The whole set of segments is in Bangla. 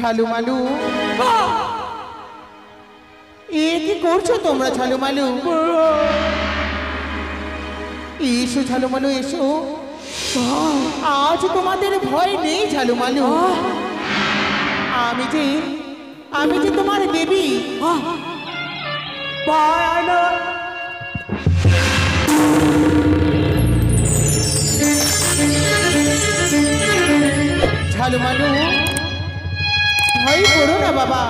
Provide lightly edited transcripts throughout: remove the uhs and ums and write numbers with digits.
ছালুমালু এ কি করছো তোমরা? ছালুমালু এসো, ছালুমালু এসো। আজ তোমাদের ভয় নেই ছালুমালু। আমি যে তোমার দেবী। ছালুমালু ভয় করো না বাবা।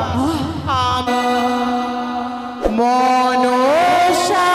মনসা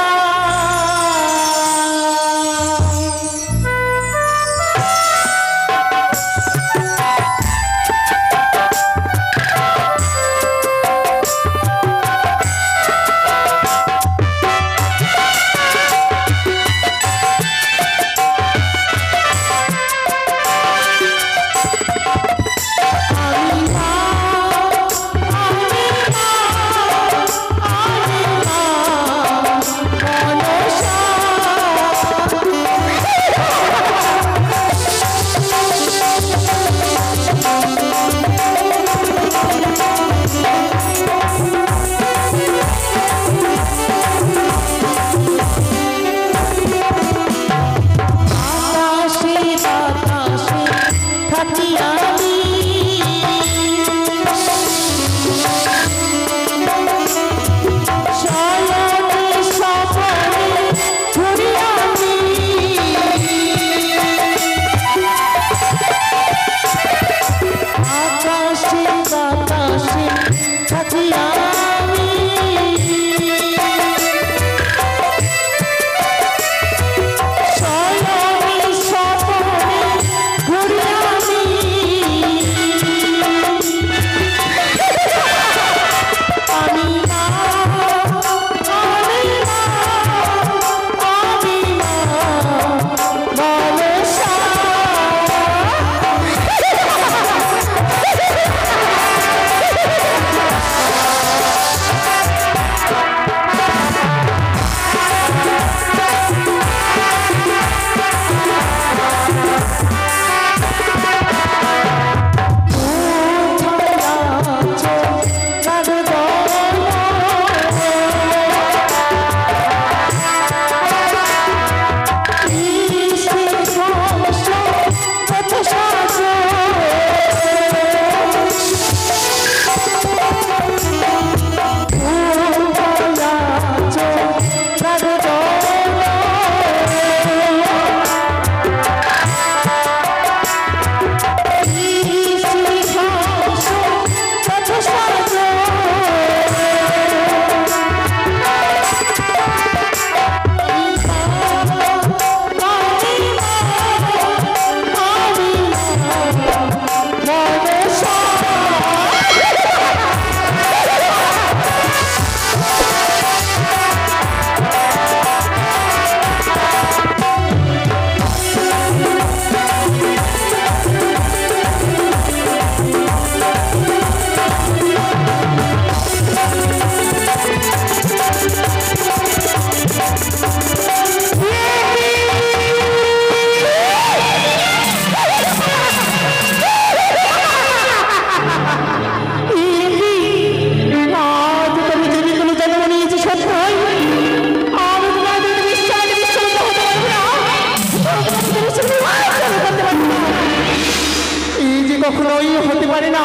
কখনোই হতে পারে না।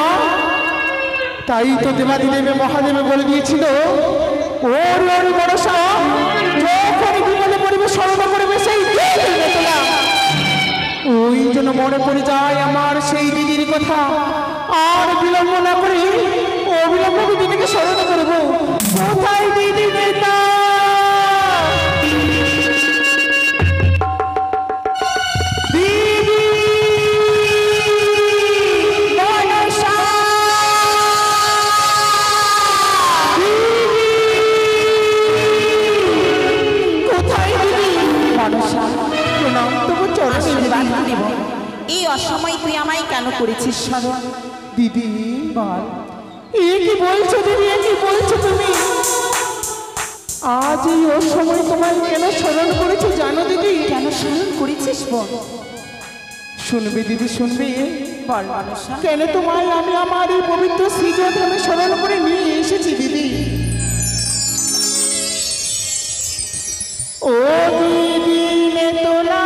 তাই তো দেবাদিদেব মহাদেব বলে দিয়েছিল, ওর ওর মনসা যখন বিপদে পড়বে স্মরণ করবে সেই তোলা। ওই জন্য মনে পড়ে যায় আমার সেই দিদির কথা। আর বিলম্ব না করে অবিলম্ব দিদিকে স্মরণ করবো। কোথায় দিদি নেতা? এই অসময় তুই আমায় কেন করেছিস স্মরণ? দিদি বল, এ কি বলছো দিদি? এ কি বলছো তুমি? আজ এই অসময় তোমায় কেন স্মরণ করেছি জানো দিদি? কেন স্মরণ করেছিস বল? শুনবে দিদি, শুনবে। বল মনসা। কেন তোমায় আমি আমার এই পবিত্র শ্রীজধামে স্মরণ করে নিয়ে এসেছি দিদি। ও দিদি নেতলা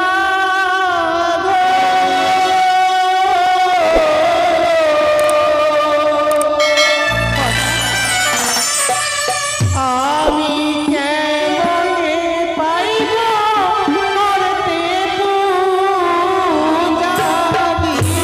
গো, আমি কেমনে পাইব করতে পূজা দিদি।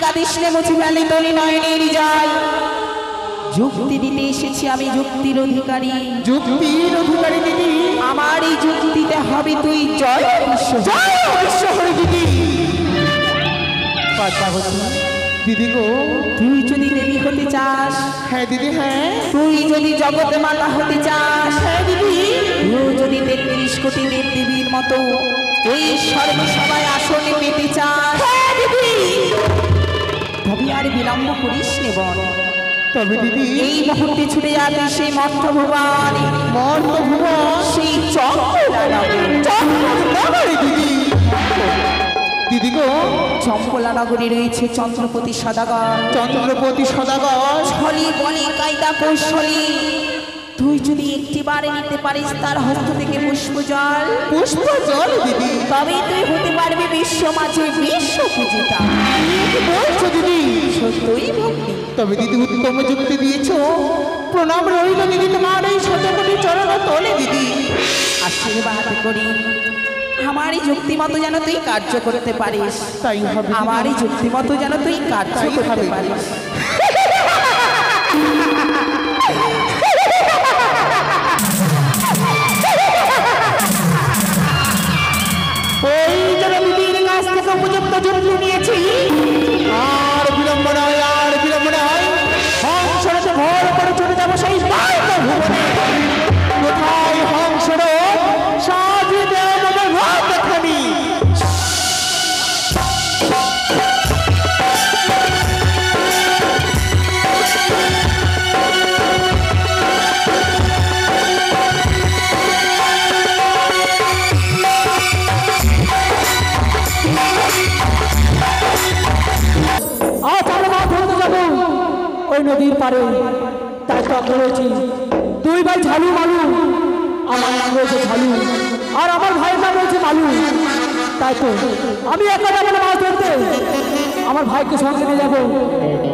কাঁদিস নে মুছি ফেলে তোলি নয়নের জল। যুক্তি দিতে এসেছি আমি যুক্তির অধিকারী। যুক্তির অধিকারী দিদি, আমার এই যুক্তিতে হবে তুই জয় বিশ্ব। জয় বিশ্ব হরি দিদি। পার্বতী দিদি গো, তুই যদি দেবী হতে চাস, হ্যাঁ দিদি হ্যাঁ, তুই যদি জগৎ মাতা হতে চাস, হ্যাঁ দিদি, তুই যদি 33 কোটি দেব দেবীর মতো এই সর্বসভায় আসনে পেতে চাস, হ্যাঁ দিদি, তবে আর বিলম্ব করিস নে বল। তবে দিদি এই মুহূর্তে ছুটে যাবে সেই মন্ত্র ভুবন, মর্ত ভুবন সেই চম্পলানগরী দিদি। দিদি গো, চম্পলা নগরী রয়েছে চন্দ্রপতি সদাগর, চন্দ্রপতি সদাগর, ছলি বলি কায়দা কৌশলী। তুই যদি একটিবারে নিতে পারিস তার হস্ত থেকে পুষ্প জল, পুষ্প জল দিদি। তবে তুই হতে পারবি বিশ্ব মাঝে বিশ্ব পূজিতা। কি বলছো দিদি? সত্যই ভক্তি। তবে দিদি উত্তম যুক্তি দিয়েছো, প্রণাম রইল দিদি তোমার এই শতকোটি চরণ তলে দিদি। আশীর্বাদ করি আমার এই যুক্তি মতো যেন তুই কার্য করতে পারিস, তাই হবে দিদি। আমার এই যুক্তি মতো যেন তুই কার্য তাই করতে হবে। পারিস। ওই জন্য দিদির কাছ থেকে উপযুক্ত যুক্তি নিয়েছি। আর বিলম্ব নয়, আর বিলম্ব নয়, হংসরথে ভর করে চলে যাবো সেই পার্থ ভুবনে। কোথায় হংসরথ? সাজিয়ে দেয় আমাদের রথখানি। আজ আমরা মাছ ধরতে যাবো ওই নদীর পারে। তাই তো আমরা রয়েছি দুই ভাই ঝালু মালু। আমার নাম রয়েছে ঝালু আর আমার ভাইয়ের নাম রয়েছে মালু। তাই তো আমি একা যাবো না মাছ ধরতে, আমার ভাইকে সঙ্গে নিয়ে যাবো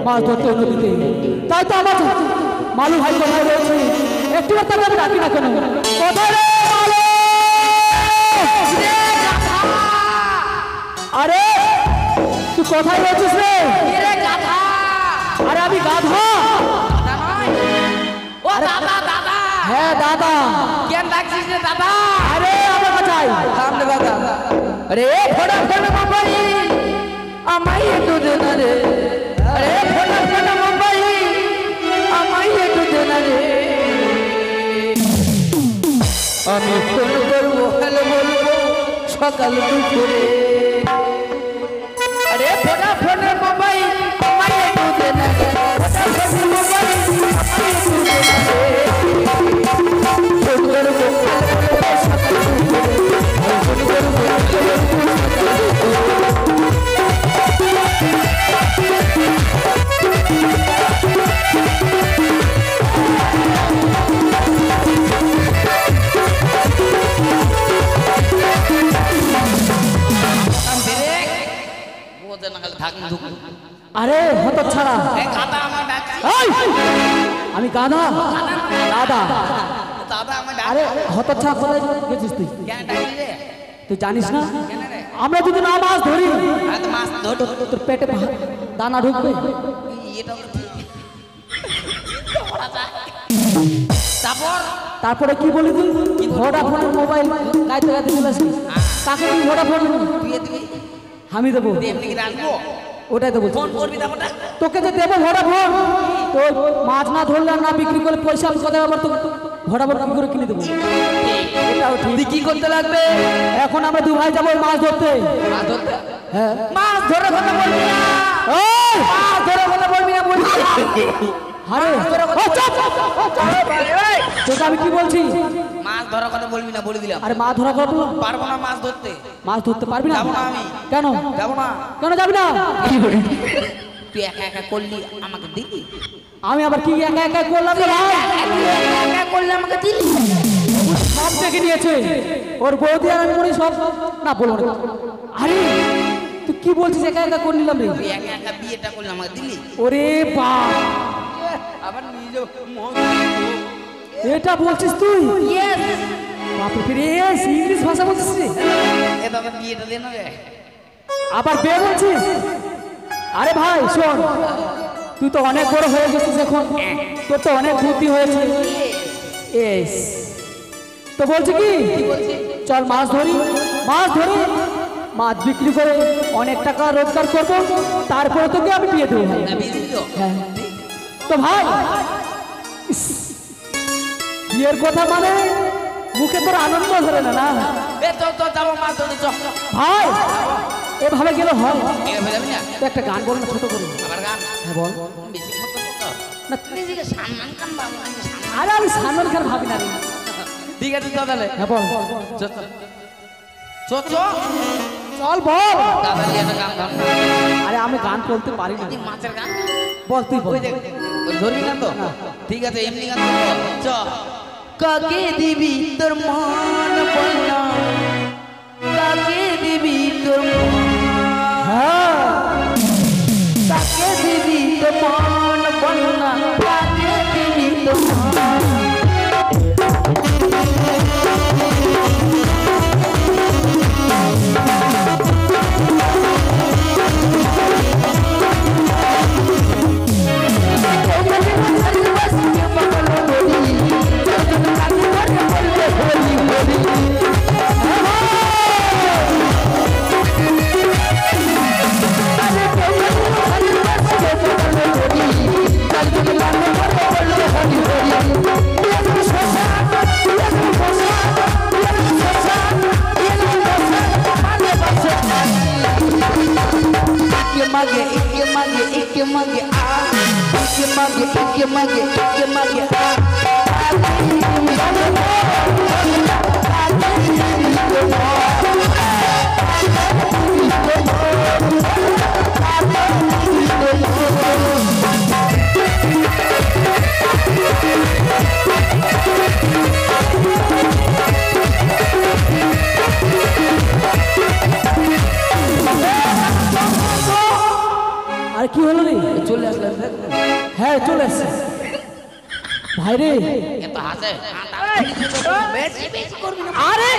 মাছ ধরতে ওই নদীতে। তাই তো আমার মালু ভাই কোথায় রয়েছে একটু তাকে আমি ডাকি না কেন? কোথায় রে মালু? আরে তুই কোথায় রয়েছিস রে? আরে আমি গাধা। ও দাদা দাদা হ্যাঁ দাদা। কেন ডাকছিস রে দাদা? আরে আমার কাছে সামনে দাদা। আরে ফোড়া ফোড়া মোবাইল আমায় একটু দে না রে। আরে ফোড়া ফোড়া মোবাইল আমায় একটু দে না রে। আমি ফোন করবো হ্যালো বলবো সকাল দুপুরে। আরে ফোড়া ফোড়া মোবাইল আমায় একটু দে না রে। ফোড়া ফোড়া মোবাইল আমায় একটু দে না রে। ফোন করবো সকাল দুপুরে। ফোন করবো আরে হত ছাড়া আমি গাধা দাদা। আরে হত ছাড়া কোথায় গেছিস তুই? তুই জানিস না আমরা যদি না মাছ ধরি তোর পেটে দানা ঢুকবে। তারপরে কি বলি তুই? ভোডাফোনের মোবাইল গাইতে গাইতে চলে আসবি। তাকে তুই ভোডাফোন আমি দেবো, ওটাই দেবো। তোকে যে দেবো ভোডাফোন, তোর মাছ না ধরলে আর না বিক্রি করে পয়সা আমি কোথায় আবার তোকে ভোডাফোন আমি করে কিনে দেবো। এটাও ঠিক। কি করতে লাগবে? এখন আমরা দু ভাই যাবো মাছ ধরতে। হ্যাঁ মাছ ধরে কথা বলবি না। ওই! মাছ ধরে কথা বলবি না বলবি না। আরে ও, চুপ! তোকে আমি কি বলছি? মাছ ধরার কথা বলবি না বলে দিলাম। আরে মাছ ধরা করবো, পারবো না মাছ ধরতে। মাছ ধরতে পারবি না? যাবো না আমি। কেন যাবো না। কেন যাবি না? তুই একা একা করলি আমাকে দিলি। আমি আবার কি একা একা করলাম রে ভাই? একা করলে আমাকে দিলি। সব দেখে নিয়েছে ওর বৌদি আর আমি করি সব। না বলবো না। আরে তুই কি বলছিস একা একা করে নিলাম রে? তুই একা একা বিয়েটা করলে আমাকে দিলি। ওরে বাপ, আবার নিজে এটা বলছিস তুই? বাপরে ফিরে ইংলিশ ভাষা বলছিস রে? এভাবে বিয়েটা দে না রে। আবার বে বলছিস? আরে ভাই শোন, তুই তো অনেক বড় হয়ে গেছিস এখন, তোর তো অনেক বুদ্ধি হয়েছে। এস তো বলছি কি, চল মাছ ধরি, মাছ ধরি, মাছ বিক্রি করে অনেক টাকা রোজগার করবো, তারপরে তোকে আমি বিয়ে দেবো ভাই। হ্যাঁ তো ভাই, ইস, বিয়ের কথা মানে মুখে তোর আনন্দ ধরে না না ভাই, এভাবে গেলে হয়? তো একটা গান বল না, ছোট করে। হ্যাঁ বল। না, আরে আমি সালমান খান ভাবি না রে। ঠিক আছে চল তাহলে। হ্যাঁ বল। চল বল। আরে আমি গান বলতে পারি না। মাছের গান বল, তুই বল। ধরি না তো, ঠিক আছে এমনি গান করবো। চ কাকে দিবি তোর মন বলনা, কাকে দিবি তোর মন, হ্যাঁ কাকে দিবি তোর মন বলনা, কাকে দিবি তোর মন। আর কি হলো রে? চলে আসলাম। হ্যাঁ চলে আসছে ভাই রে। আরে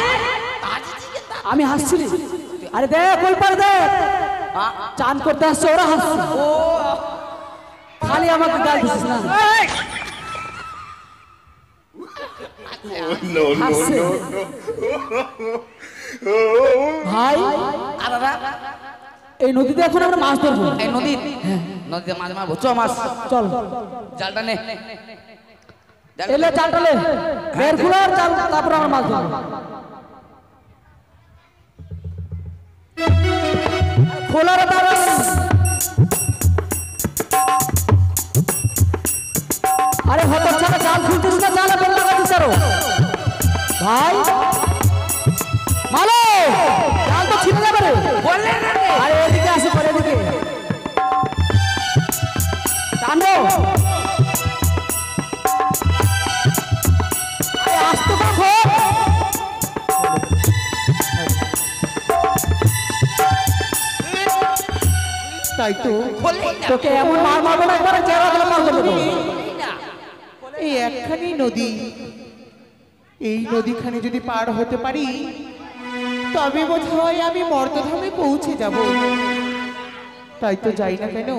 আমি হাসছি রে। আরে দেখ ওই পারে দেখ, চান করতে আসছে ওরা হাসছে, খালি আমাকে গাল দিছিস না। হাসছে ভাই। এই নদীতে এখন আমরা মাছ ধরবো। এই নদীতে মাছ মারবো। চ মাছ, চল জালটা নে। এলে চালটা লে, বের খুলে আর চাল, তারপর আমরা মাছ ধরবো। খোলার দাঁড়া। আরে হঠাৎ ছাড়া জাল খুলতিস না, জালে বের লাগাতিস আরো ভাই। মালো জাল তো ছিঁড়ে যাবে রে। আরে এদিকে আসো, পরে এদিকে টানো। আসতে পারো। তাই তো তোকে এমন মার মারবো না, একবারে চেহারা গুলো মারবো তোকে। এই একখানি নদী, এই নদীখানে যদি পার হতে পারি তবে বোধ হয় আমি মর্তধামে পৌঁছে যাব। তাই তো যাই না কেন,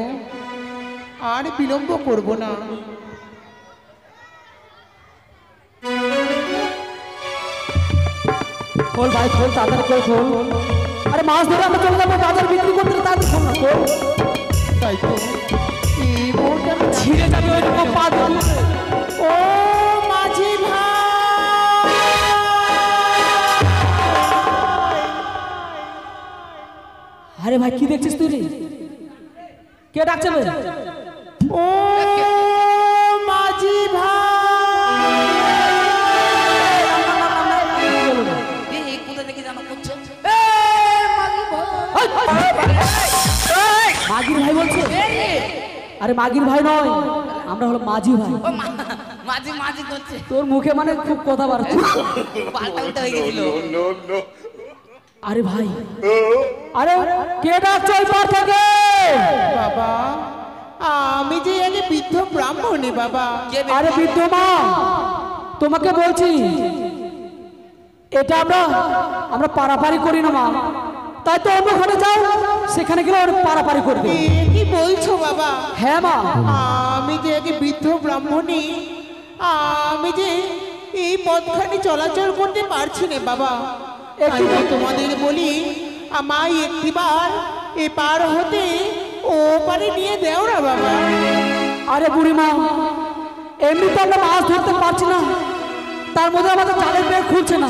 আর বিলম্ব করব না। খোল ভাই খোল, তাদের খোল খোল। আরে মাছ ধরে আমরা চলে যাবো বাজার বিক্রি করতে, তাদের খোল না খোল। তাই তো এই মুহূর্তে আমি ছিঁড়ে যাবে ওই রকম পা ধরে। ও মাঝি ভাই, আরে ভাই কি দেখছিস তুই রে? কে ডাকছে ভাই? ও মাঝি ভাই, কোথা থেকে জানা করছে? মাগির ভাই বলছে? আরে মাগির ভাই নয়, আমরা হলো মাঝি ভাই। মাঝি মাঝি করছে, তোর মুখে মানে খুব কথা বাড়ছে। পাল্টা উল্টা হয়ে গেছিল। আরে ভাই, আরে কে ডাকছে ওই পার থেকে? বাবা আমি যে আগে বৃদ্ধ ব্রাহ্মণী বাবা। আরে বৃদ্ধ মা, তোমাকে বলছি এটা আমরা পারাপারি করি না মা, তাই তো অন্য ঘরে যাও, সেখানে গেলে পারাপারি করবে। কি বলছো বাবা? হ্যাঁ মা। আমি যে এক বৃদ্ধ ব্রাহ্মণী, আমি যে এই পথখানি চলাচল করতে পারছি না বাবা। তাই তো তোমাদের বলি, আমায় একটিবার এ পার হতে ও পারে নিয়ে দেও না বাবা। আরে বুড়িমা, এমনি তো আমরা মাছ ধরতে পারছি না, তার মধ্যে আমাদের জালের বেগ খুলছে না,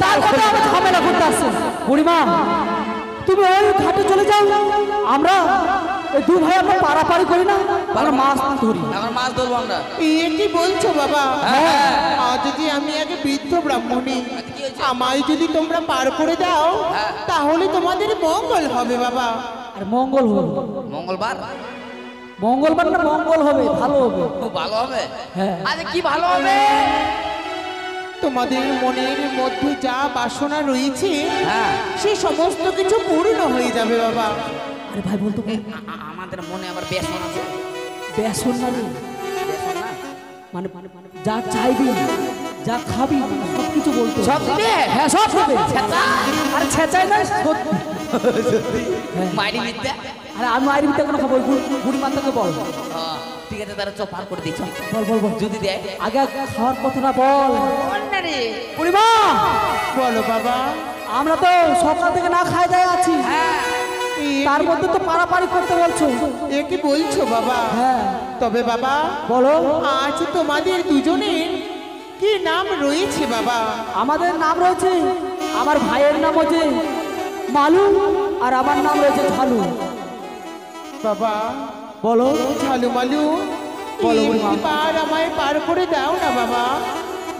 তার মধ্যে আমরা ঝামেলা করতে আসছে। বুড়িমা, তুমি ওই ঘাটে চলে যাও, আমরা এই দু ভাই আমরা পারাপারি করি না, আমরা মাছ ধরি। এখন মাছ ধরবো আমরা। এই কি বলছো বাবা? আজ যদি আমি আগে বৃদ্ধ ব্রাহ্মণী, আমায় যদি তোমরা পার করে দাও তাহলে তোমাদের মঙ্গল হবে বাবা। আর মঙ্গল হবে, মঙ্গলবার মঙ্গলবার না মঙ্গল হবে, ভালো হবে। খুব ভালো হবে। হ্যাঁ। আরে কি ভালো হবে? তোমাদের মনের মধ্যে যা বাসনা রয়েছে হ্যাঁ, সে সমস্ত কিছু পূর্ণ হয়ে যাবে বাবা। আরে ভাই বলতো আমাদের মনে আবার বেসন আছে। বেসন না রে, বেসন না মানে যা চাইবি যা খাবি সব কিছু বলতো। সব দিবে? হ্যাঁ সব দেবে। ছেঁচা? আরে ছেঁচাই না সত্যি। মাইরি বিদ্যা। আরে আমি মায়ের ভিতরে কোনো খাবো, বুড়ি মাতাকে বল। ঠিক আছে, তারা চপ পার করে দিচ্ছ। বল বল বল, যদি দেয় আগে খাওয়ার কথাটা বল। রে বুড়িমা, বলো বাবা। আমরা তো সকাল থেকে না খাই দায় আছি, তার মধ্যে তো পারাপারি করতে বলছো। এ কি বলছো বাবা? হ্যাঁ তবে বাবা বলো। আজ তোমাদের দুজনের কি নাম রয়েছে বাবা? আমাদের নাম রয়েছে, আমার ভাইয়ের নাম হচ্ছে মালু আর আমার নাম রয়েছে ঝালু। বাবা বলো। ঝালু মালু, বলো বুড়িমা। একবার আমায় পার করে দাও না বাবা।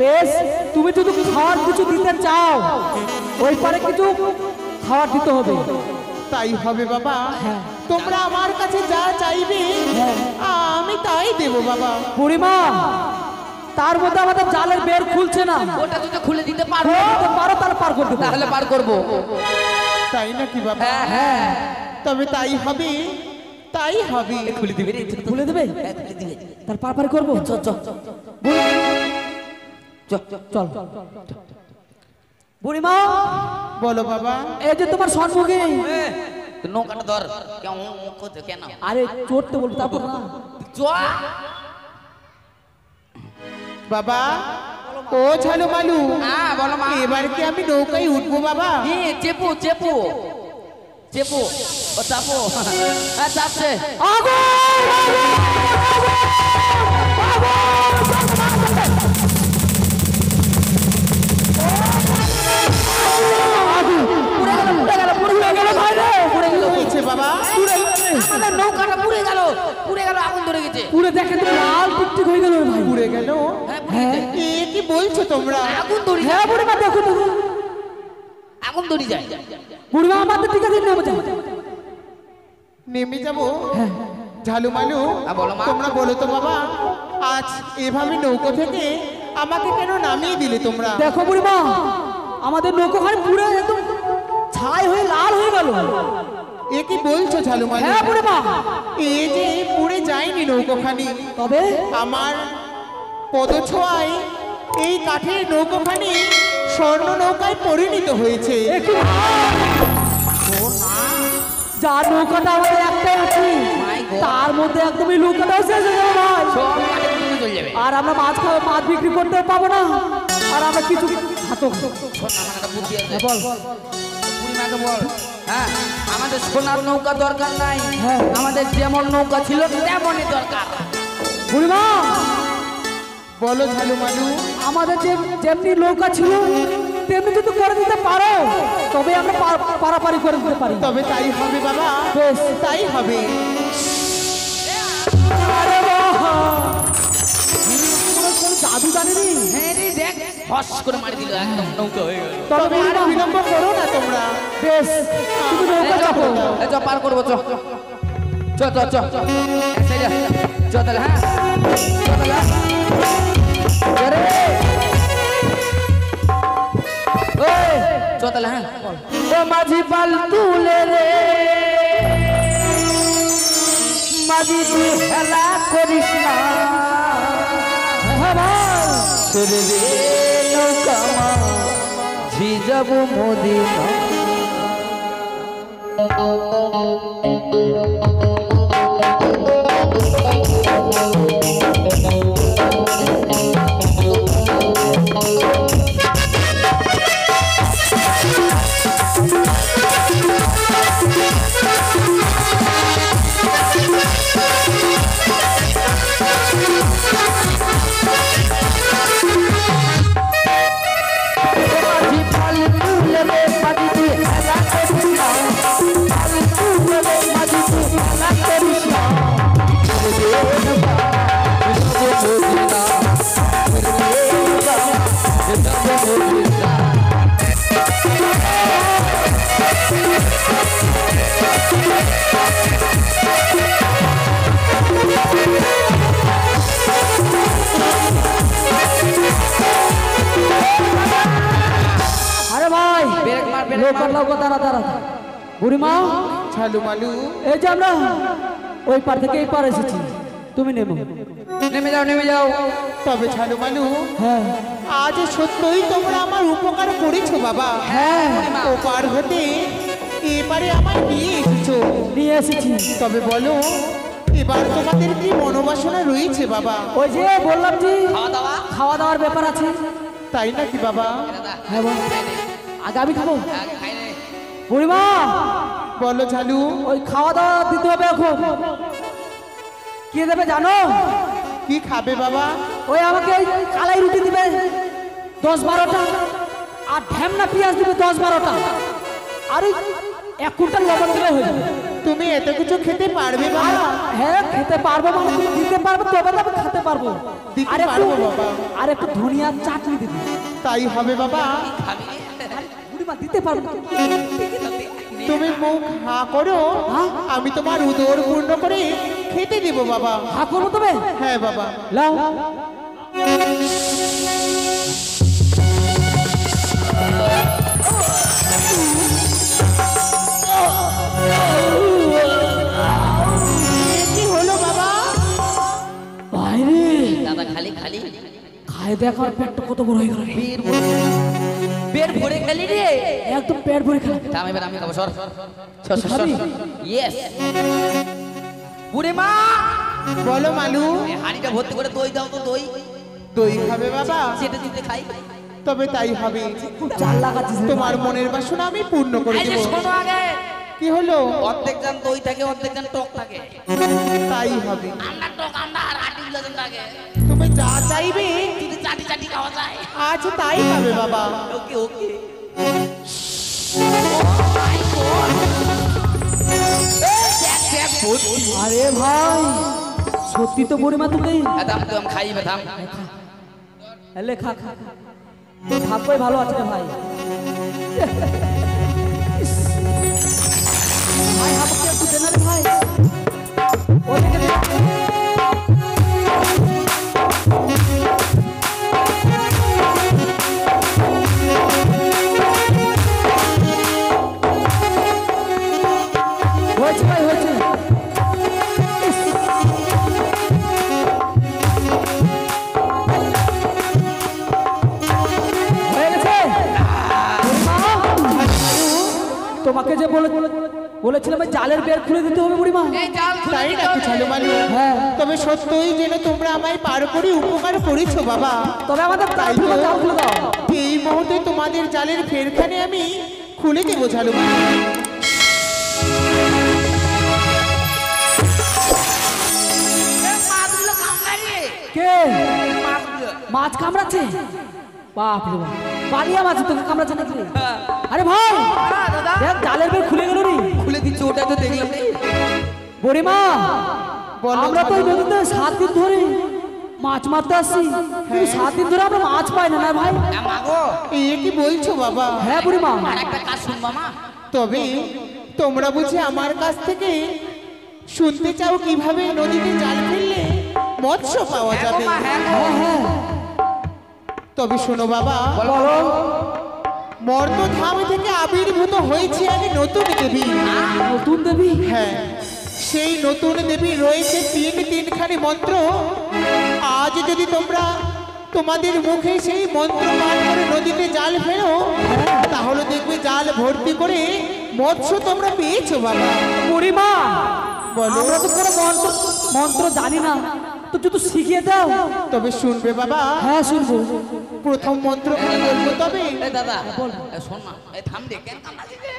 বেশ, তুমি যদি খাওয়ার কিছু দিতে চাও ওই পারে কিছু খাওয়ার দিতে হবে। তাই হবে বাবা। হ্যাঁ। তোমরা আমার কাছে যা চাইবে হ্যাঁ। আমি তাই দেব বাবা। বুড়িমা, তার মধ্যে আমাদের জালের বের খুলছে না, ওটা যদি খুলে দিতে পারো খুলে দিতে পারো তাহলে পার করতে পারো। তাহলে পার করবো। তাই নাকি বাবা? হ্যাঁ হ্যাঁ, তবে তাই হবে, তাই হবে। খুলে দিবে রে। খুলে দেবে? হ্যাঁ, খুলে দিবে। তার পার করবো। চল চল চল চল। বুড়িমা, বলো বাবা। এই যে তোমার সম্মুখে। তো নৌকাটা ধর। কেমন করতে কেন? আরে চড়তে বলবো তারপর না। চ। বাবা ও ঝালু মালু, হ্যাঁ বলো মা। এবার কি আমি নৌকায় উঠবো বাবা? চেপু চেপু চেপু, ও চাপো। হ্যাঁ চাপছে। কি হয়েছে বাবা? আমাদের নৌকাটা পুড়ে গেল, পুড়ে গেল, আগুন ধরে গেছে। পুরো দেখেন তো লাল টিকটিক হয়ে গেল ভাই। পুড়ে গেল? হ্যাঁ, পুড়ে গেছে। এ কি বলছো তোমরা? আগুন ধরে হ্যাঁ বুড়িমা, দেখো দেখো, আগুন ধরে যায়। বুড়িমা আমাদের ঠিক আছে নেমে যাও। নেমে যাবো? ঝালু মালু, হ্যাঁ, বলো মা। তোমরা বলো তো বাবা, আজ এভাবে নৌকো থেকে আমাকে কেন নামিয়ে দিলে তোমরা? দেখো বুড়িমা, আমাদের নৌকাখানি পুরো একদম ছাই হয়ে লাল হয়ে গেল। এ কি বলছো ঝালু মালু? হ্যাঁ বুড়িমা। এ যে পুড়ে যায়নি নৌকোখানি, তবে আমার পদছোঁয়ায় এই কাঠের নৌকোখানি স্বর্ণ নৌকায় পরিণত হয়েছে। একটু যার নৌকাটা আমাদের একটাই আছে, My God. তার মধ্যে একদমই নৌকাটাও শেষ হয়ে যাবে ভাই। সব কাঠে পুড়ে চলে যাবে। আর আমরা মাছ বিক্রি করতে পাবো না, আর আমরা কিছু হাতক। শোন, আমার একটা বুদ্ধি আছে। বল। বুড়িমাকে বল, হ্যাঁ আমাদের সোনার নৌকা দরকার নাই, হ্যাঁ। আমাদের যেমন নৌকা ছিল তেমনই দরকার। বুড়িমা, বলো ঝালু মালু। আমাদের যেমনি নৌকা ছিল তেমনি যদি করে দিতে পারো তবে আমরা পারাপারি করে দিতে পারি। তবে তাই হবে বাবা, বেশ। তাই হবে। আরে বাহ! কোনো জাদু জানেনি। হ্যাঁ রে, দেখ হস করে মারি দিল, একদম নৌকা হয়ে গেল। তবে তবে আর বুড়িমা, বিলম্ব করো না তোমরা। বেশ, তুমি নৌকা চাপো। চ পার করবো, চ চ চ চ চ চ তাহলে। হ্যাঁ চ তাহলে। আরে ওই চ তাহলে। হ্যাঁ ও মাঝি পাল তুলে রে, মাঝি তুই খেলা করিস না, ছেড়ে রে নৌকা মাঝি যাব মদিনা। লোক দাঁড়া দাঁড়া বুড়িমা ঝালু মালু এই যে আমরা ওই পার থেকে এই পার এসেছি তুমি নেমো নেমে যাও নেমে যাও। তবে ঝালু মালু হ্যাঁ আজ সত্যই তোমরা আমার উপকার করেছো বাবা। হ্যাঁ ও পার হতে এবারে আমায় নিয়ে এসেছো। নিয়ে এসেছি তবে বলো এবার তোমাদের কি মনোবাসনা রয়েছে বাবা? ওই যে বললাম যে খাওয়া দাওয়ার ব্যাপার আছে তাই নাকি বাবা? হ্যাঁ বল আগে আমি খাবো বুড়িমা বলো ঝালু। ওই খাওয়া দাওয়া দিতে হবে এখন কি দেবে জানো কি খাবে বাবা? ওই আমাকে ওই কালাই রুটি দিবে 10-12টা আর ঢ্যামনা পেঁয়াজ দিবে 10-12টা আর ওই 1 কুইন্টাল লবণ দিলে হয়ে যাবে তুমি এত কিছু খেতে পারবে বাবা? হ্যাঁ খেতে পারবো মানে তুমি দিতে পারবে তবে তো আমি খেতে পারবো দিতে আর একটু পারবো বাবা। আর একটু ধনিয়ার চাটনি দিবি তাই হবে বাবা। বুড়িমা দিতে পারবো তো? তুমি মুখ হা করো, আমি তোমার উদর পূর্ণ করে খেতে দেব বাবা। হা করবো তবে হ্যাঁ বাবা। লাও কি হলো বাবা? বাইরে দাদা খালি খালি খাই দেখো আর পেটটা কত বড় হয়ে গেল রে। পেট ভরে খালি রে। একদম পেট ভরে খা থাম এবার আমি খাবো সর খাবি? ইয়েস বুড়ে মা বলো মালু। এই হাঁড়িটা ভর্তি করে দই দাও তো দই দই খাবে বাবা? চেটে চেটে খাই। তবে তাই হবে। খুব চাল লাগাচ্ছিস রে। তোমার মনের বাসনা আমি পূর্ণ করে এই যে দেব। শোনো আগে কি হলো? অর্ধেক জান দই থাকে অর্ধেক জান টক থাকে। তাই হবে। আমরা টক আমরা আর আর্টিফিশিয়াল থাকে। তুমি যা চাইবে যদি চাটি চাটি খাওয়া যায় আজ তাই হবে বাবা। ওকে ওকে আরে ভাই সত্যি তো বুড়িমা তুমি দাম তো আমি খাই দাম এলে খা খা খা। তোর ভাগ্যই ভালো আছে রে ভাই ইস। ভাই আমাকে একটু দে না রে ভাই ওদিকে দে। হয়েছে ভাই হয়েছে ইস। হয়ে গেছে বুড়িমা, তোমাকে যে বলেছিলাম ওই জালের বের খুলে দিতে হবে বুড়িমা। তাই নাকি ঝালু মালু? হ্যাঁ তবে সত্যই যেন তোমরা আমায় পার করে উপকার করেছো বাবা। তবে আমাদের তাই জাল তো খুলে দাও এই মুহূর্তে তোমাদের জালের ফেরখানে আমি খুলে দেবো ঝালু মালু। কে মাছ কামড়াচ্ছে বাপ রে বাপ বালিয়া মাছ তোকে কামড়াচ্ছে নাকি রে? আরে ভাই দেখ জালের বের খুলে গেল রে খুলে দিচ্ছি ওটা তো দেখলাম রে বুড়িমা বলো আমরা তো এই ঝালু। নদীতে 7 দিন ধরে মাছ মারতে আসছি কিন্তু 7 দিন ধরে আমরা মাছ পাই না না ভাই। মাগো এ কি বলছো বাবা? হ্যাঁ বুড়িমা আর একটা কাজ শুনবা মা তবে তোমরা বুঝি আমার কাছ থেকে শুনতে চাও কিভাবে নদীতে জাল ফেললে মৎস্য পাওয়া যাবে? হ্যাঁ হ্যাঁ তবে শোনো বাবা, বলো মর্তধাম থেকে আবির্ভূত হয়েছে আগে নতুন দেবী। নতুন দেবী হ্যাঁ, সেই নতুন দেবী রয়েছে তিনখানি মন্ত্র। আজ যদি তোমরা তোমাদের মুখে সেই মন্ত্র পাঠ করে নদীতে জাল ফেলো তাহলে দেখবে জাল ভর্তি করে মৎস্য তোমরা পেয়েছো বাবা। বুড়িমা বলো। আমরা তো কোনো মন্ত্র জানি না তো যদি শিখিয়ে দাও। তবে শুনবে বাবা, হ্যাঁ শুনবো প্রথম মন্ত্র বলবো। তবে এই দাদা শোন না এই থাম দে কেন কামড়াছিস রে?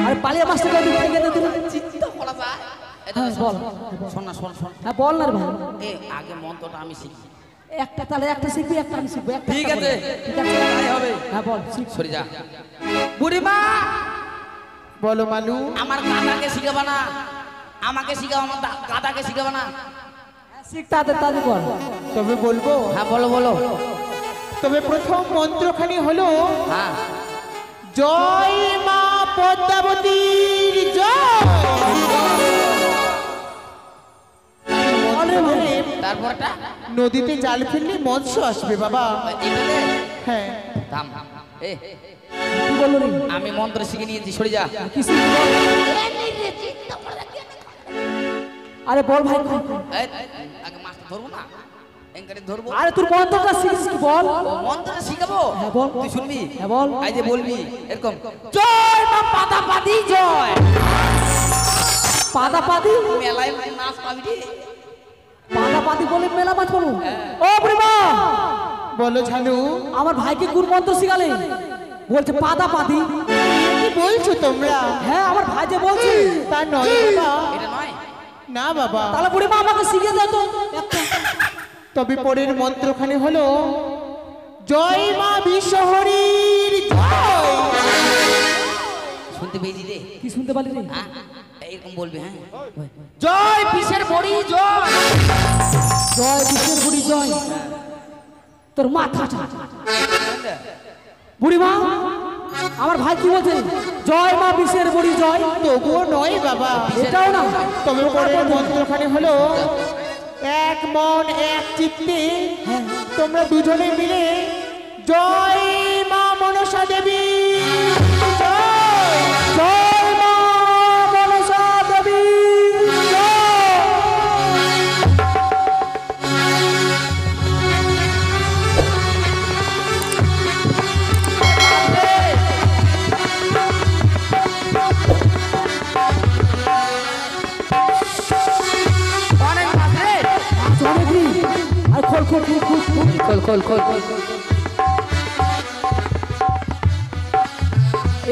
আরে পালিয়ে মাছটা করে দিতে গেলে তো চিন্তা করা যায় এই হ্যাঁ দাদা, বল শোন না শোন শোন হ্যাঁ বল না রে ভাই এ আগে মন্ত্রটা আমি শিখি একটা তাহলে একটা শিখবি একটা আমি শিখবো একটা ঠিক একটা আছে। বল। ঠিক আছে তাই হবে। হ্যাঁ বল শিখ সরে যা বুড়িমা বলো মালু। আমার গাদাকে শিখাবা না আমাকে শিখাও আমার গাদাকে শিখাবা না শিখ তাদের তাদের বল তবে বলবো। হ্যাঁ বলো বলো তবে প্রথম মন্ত্রখানি হলো হ্যাঁ জয় মা পদ্মাবতীর জয়। তারপরটা নদীতে জাল ফেললে মৎস্য আসবে বাবা। এটাতে হ্যাঁ, থাম এ কি বললো রে আমি মন্ত্র শিখে নিয়েছি সরে যা কি শিখবি বল? আরে বল ভাই কই? এই, আগে মাছটা ধরবো না এঙ্কারে ধরবো আরে তোর মন্ত্রটা শিখিস কি বল? ও মন্ত্রটা শিখাবো হ্যাঁ, বল। তুই শুনবি হ্যাঁ, বল। এই যে বলবি এরকম জয় মা পাতাপাতি জয় পাদা পাদি মেলায় নাচ পাবি রে পাদা পাদি বলে মেলা মাছ বলো ও বুড়িমা বলো ঝালু, আমার ভাইকে কোন মন্ত্র শিখালে বলছে পাদা পাদি কি বলছো তোমরা? হ্যাঁ আমার ভাই যে বলছে তা নয় বাবা, এটা নয় না বাবা। তাহলে বুড়িমা আমাকে শিখিয়ে দাও তো একটা। তবে পরের মন্ত্রখানি হলো জয় মা বিশ্বহরীর জয়। শুনতে পেয়েছি রে কি শুনতে পারলি রে হ্যাঁ এরকম বলবি হ্যাঁ জয় পিসের বড়ি জয় জয় বিশ্বের বুড়ি জয় তোর মাথা বুড়িমা আমার ভাই কি বলছে জয় মা বিশ্বের বুড়ি জয় তবুও নয় বাবা, এটাও না তবে পরের মন্ত্রখানি হলো এক মন এক চিত্তে তোমরা দুজনে মিলে জয় মা মনসা দেবী জয়। জয় মা মনসা দেবী জয়। অনেক মাছ রে অনেক রে। আর খোল খোল খোল খোল খোল। খোল খোল খোল খোল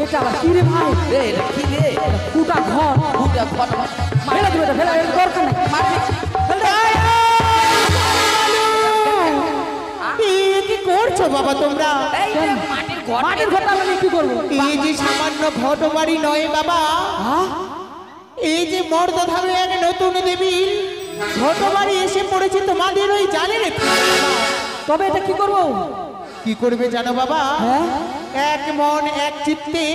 এটা আবার কি রে ভাই রে এটা কি রে ফুটা ঘর বুটা ফটো ফেলে দিবে এটা ফেলে এর দরকার নেই কি করছো বাবা তোমরা? এই যে মাটির ঘর মাটির ঘরটা আমি কি করবো এই যে সামান্য ঘটবাড়ি নয় বাবা, হ্যাঁ এই যে মর্দধামে এক নতুন দেবী ঘটবাড়ি এসে পড়েছে তোমাদের ওই জালের এখানে বাবা। তবে এটা কি করবো কি করবে জানো বাবা? হ্যাঁ এক মন এক চিত্তে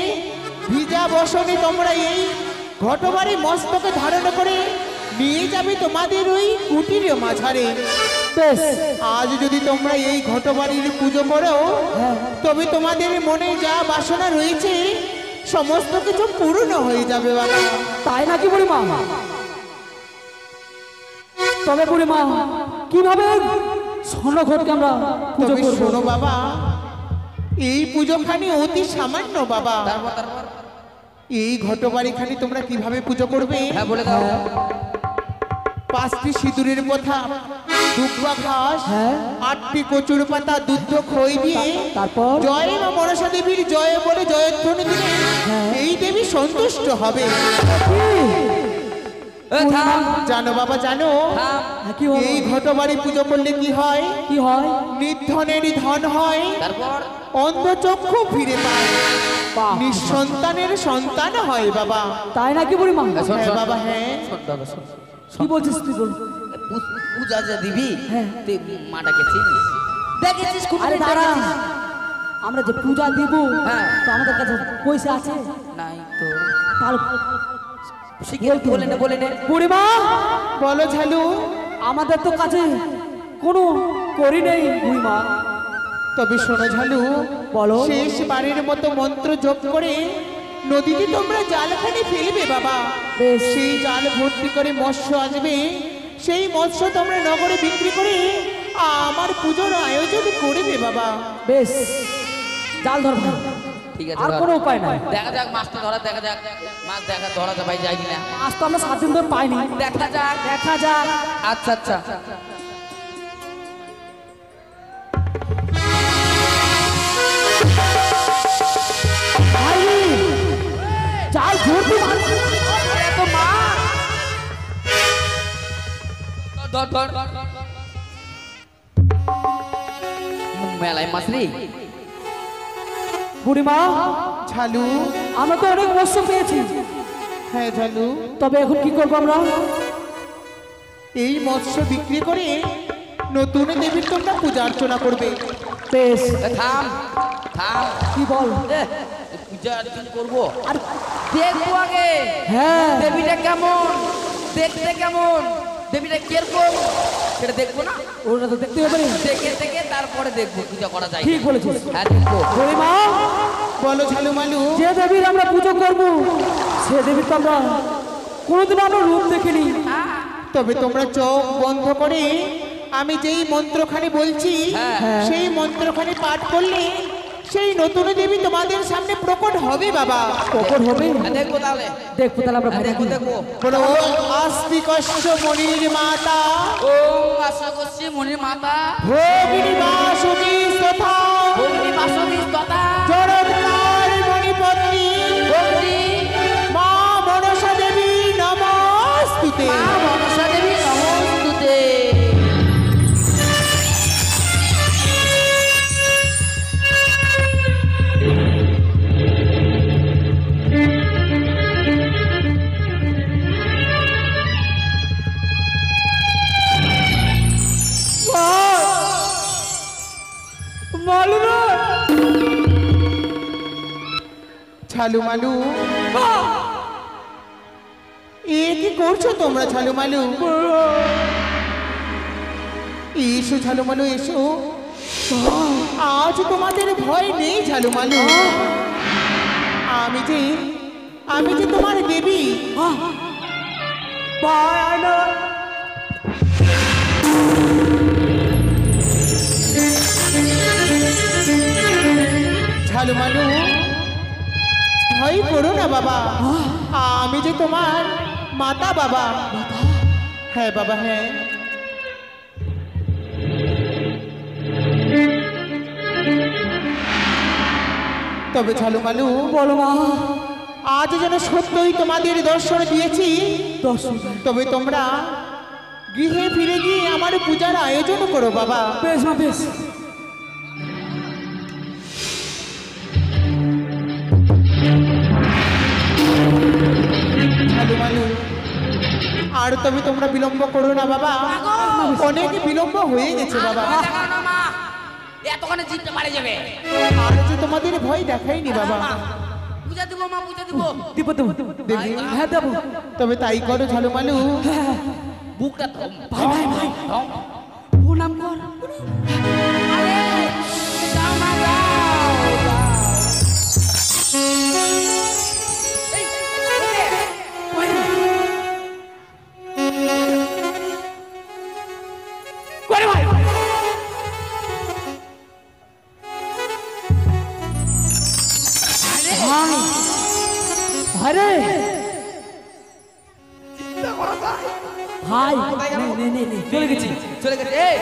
ভিজা বসনে তোমরা এই ঘটবাড়ি মস্তকে ধারণ করে নিয়ে যাবে তোমাদের ওই কুটিরে মাঝারে। বেশ আজ যদি তোমরা এই ঘটবাড়ির পুজো করো তবে তোমাদের মনে যা বাসনা রয়েছে সমস্ত কিছু পূর্ণ হয়ে যাবে বাবা। তাই নাকি বুড়িমা তবে বুড়িমা কিভাবে স্বর্ণ ঘটকে আমরা পুজো তবে করবো শোনো বাবা, এই পুজোখানি অতি সামান্য বাবা। তারপর তারপর এই ঘটবাড়িখানি তোমরা কিভাবে পুজো করবে? হ্যাঁ বলে দাও 5টি সিঁদুরের কথা, দুব্বা ঘাস, হ্যাঁ। 8টি কচুর পাতা, দুধ খই দিয়ে তারপর জয় মা মনসা দেবীর জয় বলে জয়ধ্বনি দিলে হ্যাঁ। এই দেবী সন্তুষ্ট হবে। এ থাম জানো বাবা জানো, থাম হ্যাঁ, কি হবে? এই ঘটবাড়ি পুজো করলে কি হয়? কি হয় নির্ধনেরই ধন হয়, তারপর অন্ধচক্ষু ফিরে পায়, বাহ। নিঃসন্তানের সন্তান হয় বাবা। তাই নাকি বুড়িমা শোন, হ্যাঁ শোন। বাবা হ্যাঁ। শোন দাদা শোন কি বলছিস তুই বল পূজা যা দিবি হ্যাঁ। তুই মাটাকে চিনিস দেখেছিস আরে দাঁড়া আমরা যে পূজা দিব হ্যাঁ। তো আমাদের কাছে পয়সা আছে নাই তো তাহলে শিখে বলে নে বলে নে বুড়িমা বলো ঝালু। আমাদের তো কাছে কোনো করি নেই বুড়িমা তবে শোনো ঝালু, বলো। শেষ বারের মতো মন্ত্র জপ করে নদীতে তোমরা জালখানি ফেলবে বাবা। বেশ। সেই জাল ভর্তি করে মৎস্য আসবে, সেই মৎস্য তোমরা নগরে বিক্রি করে আমার পুজোর আয়োজন করবে বাবা। বেশ জাল ধর ভাই ঠিক আছে আর ধর। কোনো উপায় নাই দেখা যাক মাছটা ধরা দেখা যাক মাছ দেখা ধরা যা ভাই যায় কিনা আজ তো আমরা 7 দিন ধরে পাইনি দেখা যাক দেখা যাক আচ্ছা আচ্ছা ভাই জাল ধরতে মার এত মাছ ধর ধর মেলায় মাছ রে বুড়িমা ঝালু। আমরা তো অনেক মৎস্য পেয়েছি হ্যাঁ ঝালু, তবে এখন কি করবো আমরা এই মৎস্য বিক্রি করে নতুন দেবীর তোমরা পূজা অর্চনা করবে। বেশ এ থাম থাম কি বল এ, পূজা অর্চনা করবো আর দেখবো আগে হ্যাঁ দেবীটা কেমন দেখতে কেমন দেবীটা কিরকম সেটা দেখবো না? ওটা তো দেখতে হবে রে। দেখে দেখে তারপরে দেখবো পূজা করা যায়। ঠিক বলেছিস। হ্যাঁ দেখবো। ওরে মা, বলো ঝালুমালু। যে দেবীর আমরা পুজো করব সে দেবীর তো আমরা কোনোদিন আমরা রূপ দেখিনি। তবে তোমরা চোখ বন্ধ করে আমি যেই মন্ত্রখানি বলছি সেই মন্ত্রখানি পাঠ করলে সেই নতুন দেবী তোমাদের সামনে প্রকট হবে বাবা। কখন হবে? হ্যাঁ দেখবো তাহলে। দেখবো তাহলে আমরা হ্যাঁ দেখবো দেখবো। বলো আস্তিকস্য মনির মাতা ওম আশা করছি মনির মাতা ভোগিনী বাসুকী তথা অগ্নি বাসবী তথা জড়ৎকার মণিপত্নী অগ্নি মা মনসা দেবী নমস্তুতে। মা মনসা দেবী নমস্তুতে। ঝালুমালু, এ কি করছো তোমরা ঝালুমালু? এসো ঝালুমালু এসো, আজ তোমাদের ভয় নেই ঝালুমালু। আমি যে তোমার দেবী। ঝালুমালু ভয় করো না বাবা, আমি যে তোমার মাতা বাবা। হ্যাঁ বাবা হ্যাঁ। তবে ঝালুমালু বলো মা। আজ যেন সত্যই তোমাদের দর্শন দিয়েছি। দর্শন তবে তোমরা গৃহে ফিরে গিয়ে আমার পূজার আয়োজন করো বাবা। বেশ মা বেশ। ঝালুমালু আর তবে তোমরা বিলম্ব করো না বাবা, অনেক বিলম্ব হয়ে গেছে বাবা। দেখো না মা, এতক্ষণে জিততে পারে যাবে। আর যে তোমাদের ভয় দেখাইনি বাবা। পূজা দিব মা, পূজা দিব। দিব দেবো। দেবী হ্যাঁ দেবো। তবে তাই করো ঝালুমালু। বুকটা থম। ভাই ভাই ভাই থম। প্রণাম কর। আরে যাও না, যাও, যাও। এই, করে ভাই আরে ভাই নে নে নে চলে গেছি। চলে গেছে। এই,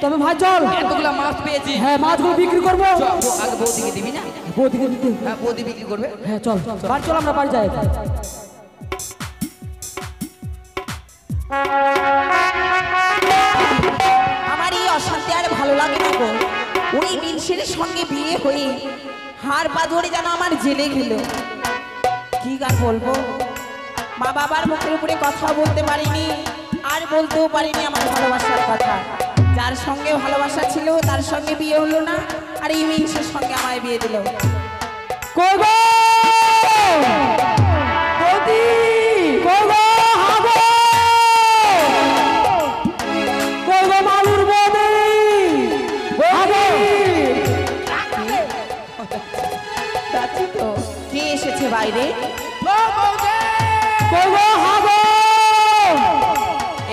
তবে ভাই চল। এতগুলা মাছ পেয়েছি। হ্যাঁ মাছগুলো বিক্রি করবো। আগে বৌদিকে দিবি না? বৌদিকে দিতে। হ্যাঁ বৌদি বিক্রি করবে। হ্যাঁ চল বাড়ি চল, আমরা বাড়ি যাই। আমার এই অশান্তি আর ভালো লাগে না গো। ওই মিনসের সঙ্গে বিয়ে হয়ে হাড় পা ধরে যেন আমার জেলে গেল। কি আর বলবো, মা বাবার মুখের উপরে কথা বলতে পারিনি, আর বলতেও পারিনি আমার ভালোবাসার কথা। যার সঙ্গে ভালোবাসা ছিল তার সঙ্গে বিয়ে হলো না, আর এই মিনসের সঙ্গে আমায় বিয়ে দিল। কইবো বৌদি, কইবো হাগো, কইবো মালুর বৌদি, হাগো। যাচ্ছি তো। কে এসেছে বাইরে? কইবো হাগো।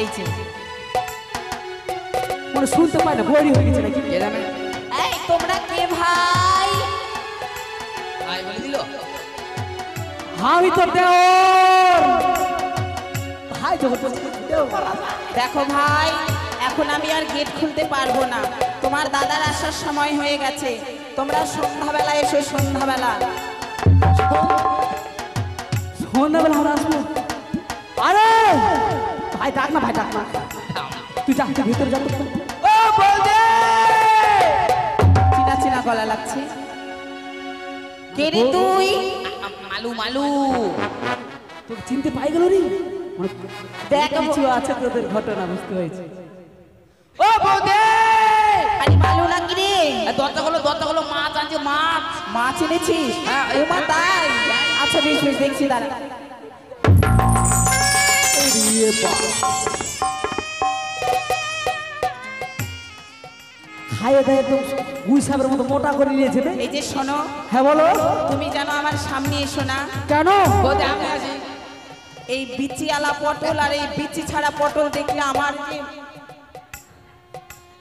এই যে মনে শুনতে পাই না, বড়ি হয়ে গেছে নাকি? কে জানে? এই তোমরা কে ভাই? আয় বলে দিল। আমি তো দেওর ভাই যখন বলছি দেওর। দেখো ভাই, এখন আমি আর গেট খুলতে পারবো না, তোমার দাদার আসার সময় হয়ে গেছে। তোমরা সন্ধ্যাবেলা এসো, সন্ধ্যাবেলা। সন্ধ্যাবেলা আমরা আসবো। আরে ভাই ডাক না, ভাই ডাক না, তুই যা, তুই ভিতরে যা। ও বৌদি! চিনা চিনা গলা লাগছে। কে রে তুই? মালু মালু। তোকে চিনতে পাই গেল রে। দেখ কিছু আছে তোদের ঘটনা বুঝতে হয়েছে। ও বৌদি! আরে মালু নাকি রে? দরজা হলো মাছ আনছে, মাছ। মাছ এনেছিস? হ্যাঁ, ও মা তাই? আচ্ছা বেশ বেশ, দেখছি দাঁড়া। খাইয়ে দেয় একদম গুই সাহেবের মতো মোটা করে নিয়েছে রে। এই যে শোনো, হ্যাঁ বলো। তুমি জানো আমার সামনে এসো না। কেন? বোধ আমি আছি। এই বিচিওয়ালা পটল আর এই বিচি ছাড়া পটল দেখলে আমার যে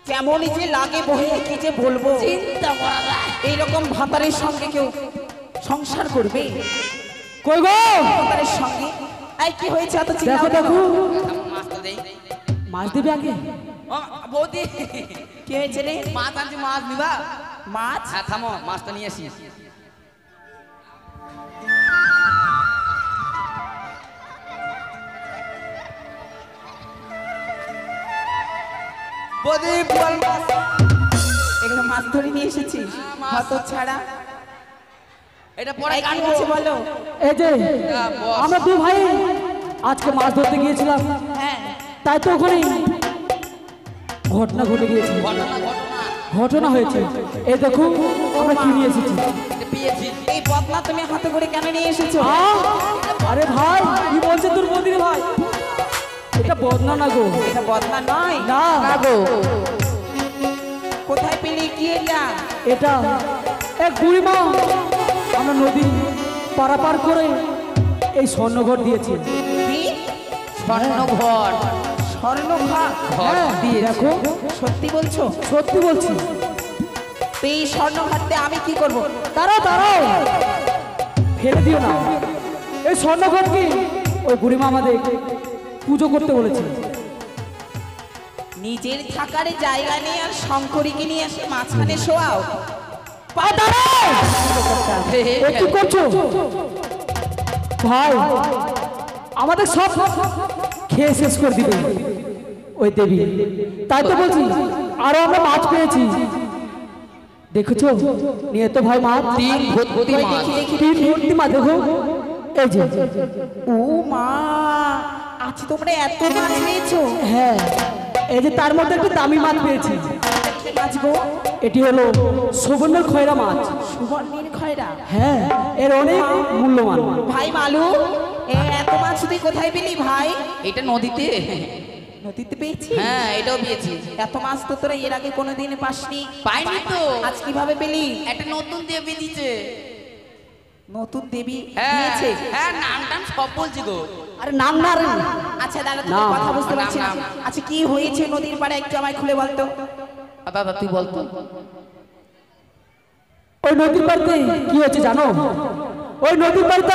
কেমনই যে লাগে বহে, কি যে বলবো। চিন্তা করা যায় এইরকম ভাতারের সঙ্গে কেউ সংসার করবে? কই গো ভাতারের সঙ্গে এই কি হয়েছে এত চিন্তা? দেখো দেখো মাছটা দেই। মাছ দেবে আগে। ও বৌদি, কি হয়েছে রে? মাছ আনছি, মাছ নিবা? মাছ? হ্যাঁ থামো, মাছটা নিয়ে আসি। বৌদি বোয়াল মাছ। এগুলো মাছ ধরে নিয়ে এসেছিস? মাছ। হত ছাড়া এটা পরে এই কি কাটবো। হয়েছে বলো? এই যে বস। আমরা দু ভাই আজকে মাছ ধরতে গিয়েছিলাম, হ্যাঁ তাই তো ওখানে ঘটনা ঘটে গিয়েছে, ঘটনা ঘটনা ঘটনা হয়েছে। এই দেখো আমরা কি নিয়ে এসেছি। এটা পেয়েছি। এই বদনা তুমি হাতে করে কেন নিয়ে এসেছো? আরে ভাই কি বলছে তোর বদির ভাই? এটা বদনা না গো, এটা বদনা নয়। না গো কোথায় পেলি? কি এটা? এটা এক বুড়িমা আমরা নদী পারাপার করে এই স্বর্ণঘর দিয়েছি। কি? স্বর্ণঘর। স্বর্ণঘর? হ্যাঁ দেখো সত্যি বলছো? সত্যি বলছি। তো এই স্বর্ণঘরতে আমি কি করব? দাঁড়াও দাঁড়াও, ফেলে দিও না। এই স্বর্ণঘর কি ওই বুড়িমা আমাদের পুজো করতে বলেছে। নিজের থাকার জায়গা নেই আর শঙ্করীকে নিয়ে এসে মাঝখানে শোয়াও? পা দাঁড়াও, এ কি করছো ভাই? আমাদের সব খেয়ে শেষ করে দিবে ওই দেবী, তাই তো বলছি। আরো আমরা মাছ পেয়েছি, দেখেছো? নিয়ে তো ভাই মাছ তিন ভর্তি ওই মাছ। দেখি দেখি তিন ভর্তি মাছ, দেখো এই যে। ও মা, আজ তোমরা এত মাছ পেয়েছো? হ্যাঁ এই যে তার মধ্যে একটু দামি মাছ পেয়েছি। এটা কি মাছ গো? এটি হলো সুবর্ণের খয়রা মাছ। সুবর্ণের খয়রা? হ্যাঁ এর অনেক মূল্যবান। ভাই মালু, এত মাছ তুই কোথায় পেলি ভাই? এটা নদীতে। নদীতে পেয়েছি? হ্যাঁ এটাও পেয়েছি। এত মাছ তো তোরা এর আগে কোনোদিন পাসনি। পাইনি তো। আজ কিভাবে পেলি? একটা নতুন দেবী দিয়েছে। নতুন দেবী হ্যাঁ দিয়েছে? হ্যাঁ, নাম টাম সব বলছি গো। আরে নাম না রে, আচ্ছা দাদা তুমি নাম, কথা বুঝতে নাম, পারছি না। নাম। আচ্ছা কি হয়েছে নদীর পাড়ে একটু আমায় খুলে বলতো। দাদা তুই বলতো। ওই নদীর পাড়তে কি হচ্ছে জানো? ওই নদীর পাড়তে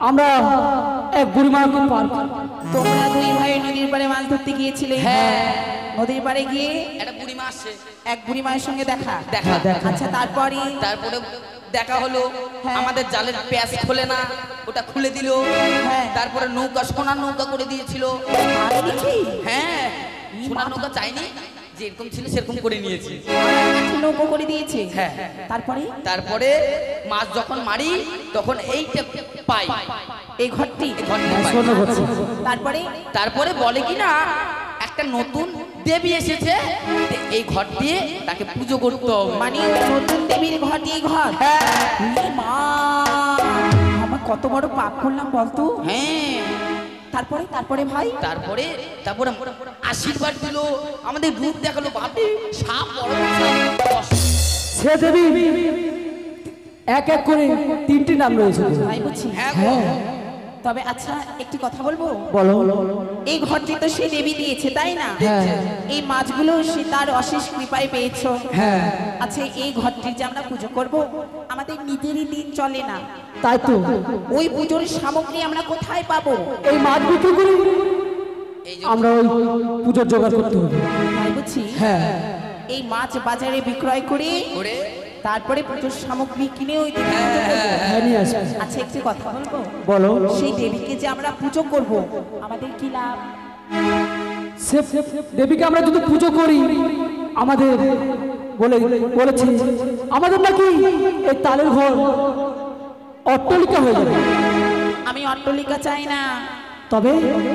আমরা এক বুড়িমাকে পার। তোমরা দুই ভাই নদীর পাড়ে মাছ ধরতে গিয়েছিলে? হ্যাঁ। নদীর পাড়ে গিয়ে একটা বুড়ি মা আসছে। এক বুড়ি মায়ের সঙ্গে দেখা। দেখা দেখা। আচ্ছা তারপরে? তারপরে দেখা হলো, হ্যাঁ। আমাদের জালের প্যাঁচ খোলে না, ওটা খুলে দিল। হ্যাঁ। তারপরে নৌকা, সোনার নৌকা করে দিয়েছিল। আর দেখি হ্যাঁ সোনার নৌকা চাইনি, যেরকম ছিল সেরকম করে নিয়েছি। নৌকো করে দিয়েছে? হ্যাঁ। তারপরে? তারপরে মাছ যখন মারি তখন এইটা পাই, এই ঘরটি? এই ঘরটা পাই। শোনো বলছি, তারপরে? তারপরে বলে কি না একটা নতুন দেবী এসেছে, এই ঘর দিয়ে তাকে পুজো করতে হবে। মানে নতুন দেবীর ঘর দিয়ে ঘর? হ্যাঁ এই মা, আমার কত বড় পাপ করলাম বলতো। হ্যাঁ। তারপরে? তারপরে ভাই? তারপরে তারপরে আশীর্বাদ দিল, আমাদের রূপ দেখালো। বাপরে সাপ, বড় বড় সাপ। সে দেবী এক এক করে তিনটি নাম রয়েছে। ভাই বুঝছি। হ্যাঁ গো। তবে আচ্ছা একটি কথা বলবো? বলো। এই ঘরটি তো সে দেবী দিয়েছে তাই না? হ্যাঁ। এই মাছগুলো সে তার অশেষ কৃপায় পেয়েছো। হ্যাঁ আচ্ছা এই ঘরটি যে আমরা পুজো করব, আমাদের নিজেরই দিন চলে না। তাই তো ওই পুজোর সামগ্রী আমরা কোথায় পাবো? এই মাছ বিক্রি করে এই যে আমরা ওই পুজোর জোগাড় করতে হবে। ভাই বুঝছি। হ্যাঁ এই মাছ বাজারে বিক্রয় করে করে তারপরে পুজোর সামগ্রী কিনে ওই দেবী পুজো করবো। হ্যাঁ নিয়ে আসবে। আচ্ছা একটি কথা বলবো? বলো। সেই দেবীকে যে আমরা পুজো করব, আমাদের কি লাভ? সে দেবীকে আমরা যদি পুজো করি, আমাদের বলেছি আমাদের নাকি এই তালের ঘর অট্টালিকা হয়ে যাবে। আমি অট্টালিকা চাই না, তবে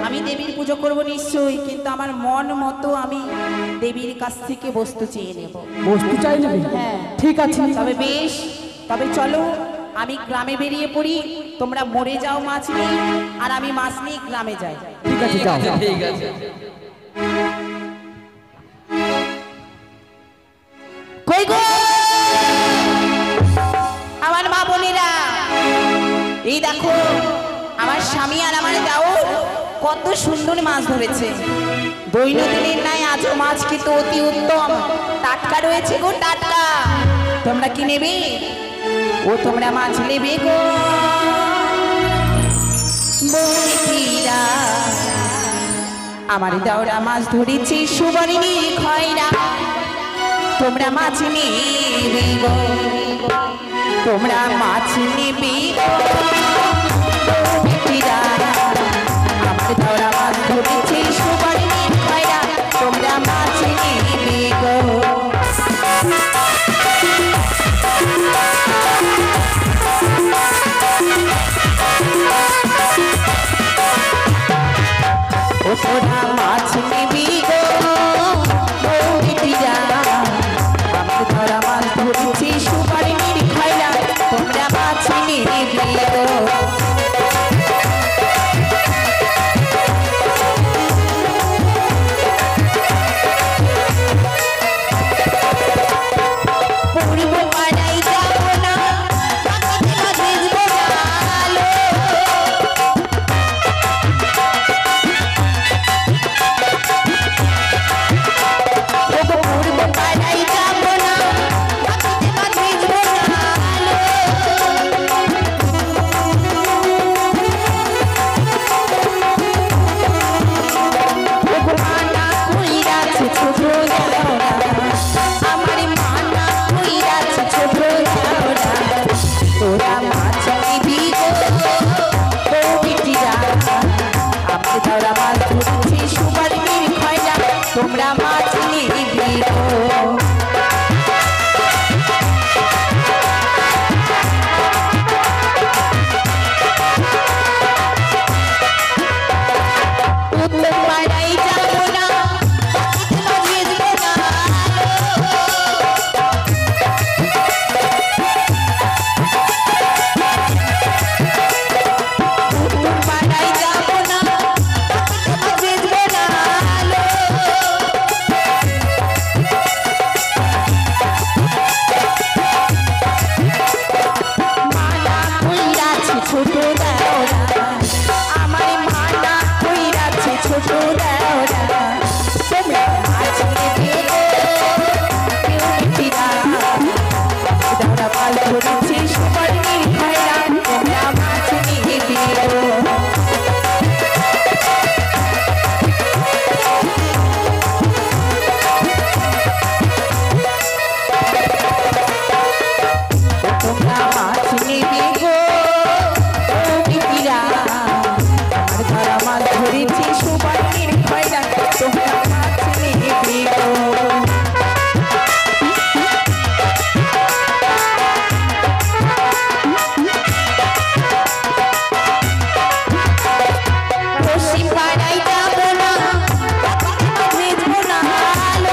আমি দেবীর পুজো করব নিশ্চয়ই, কিন্তু আমার মন মতো আমি দেবীর কাছ থেকে বস্তু চেয়ে নেব। বস্তু চাই নেবে? হ্যাঁ। ঠিক আছে। তবে বেশ, তবে চলো আমি গ্রামে বেরিয়ে পড়ি, তোমরা মরে যাও মাছ নিয়ে, আর আমি মাছ নিয়ে গ্রামে যাই। ঠিক আছে যাও। ঠিক আছে। বোনেরা, এই দেখো আমার স্বামী আর আমার দেওর কত সুন্দর মাছ ধরেছে। দৈনন্দিনের নাই আজও মাছ কিন্তু অতি উত্তম, টাটকা রয়েছে গো, টাটকা। তোমরা কি নেবে? ও তোমরা মাছ নেবে গো বন্ধুরা? আমার দেওরা মাছ ধরেছে সুবর্ণীর খয়রা। তোমরা মাছ নেবে গো, তোমরা মাছ নেবে গো বন্ধুরা? আমার দেওরা মাছ ধরেছে সুবর্ণীর খয়রা। তোমরা মাছ নেবে গো। ও তোরা মাছ নিবি গো বৌদিরা? আমার ধরা মাছ ধরেছি সুবর্ণীর খয়রা। তোমরা মাছ নিবি গো। পূর্ব পাড়ায় যাবো না, পাখিতে বাঁধবো জাল। পূর্ব পাড়ায় যাবো না, পাখিতে বাঁধবো জাল। মানা কইরাছে ছোট দেওরা, আমার মানা কইরাছে ছোট দেওরা। তোরা মাছ নিবি গো বৌদিরা? আমার দেওরা মাছ ধরেছে সুবর্ণীর খয়রা। তোমরা মাছ নিবি গো। উত্তর পাড়ায় যাবো না, পাখিতে বাঁধবো জাল। উত্তর পাড়ায় যাবো না, পাখিতে বাঁধবো জাল। মানা কইরাছে ছোট দেওরা, আমার মানা কইরাছে ছোট দেওরা। তোমরা মাছ নেবে গো বৌদিরা? দেওরা মাছ ধরেছে সুবর্ণীর খয়রা। তোমরা মাছ নেবে গো। তোমরা মাছ নেবে গো বৌদিরা? আমার ধরা মাছ ধরেছে সুবর্ণীর খয়রা। তোমরা মাছ নেবে গো। পশ্চিম পাড়ায় যাবো না, পাখিতে বাঁধবো জাল।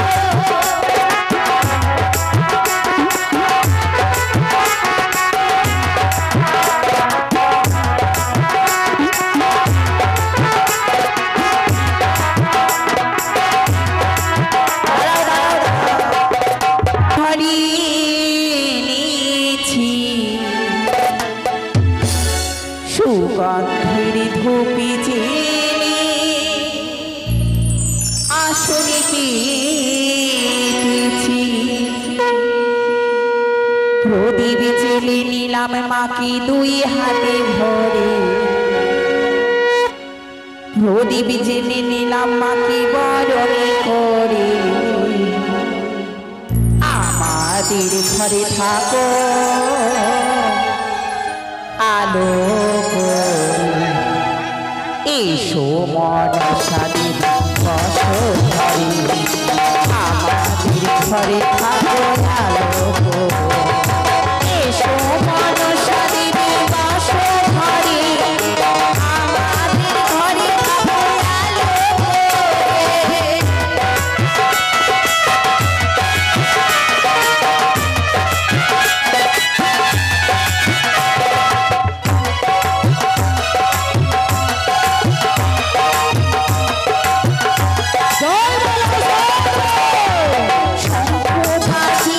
হরিণেছি সুগন্ধের ধূপি জেলে আসনে পেতেছি। প্রদীপ জেলে নিলাম মাকে দুই হাতে ভরে। প্রদীপ জেলে নিলাম মাকে বরণে করে। আমাদের ঘরে থাকো আলো করে। এসো মনসাদের বসরে। আমাদের ঘরে থাকো আলো করে। এসো মনসাদের বসরে। আমাদের ঘরে থাকো আলো করে। শঙ্খ বাজে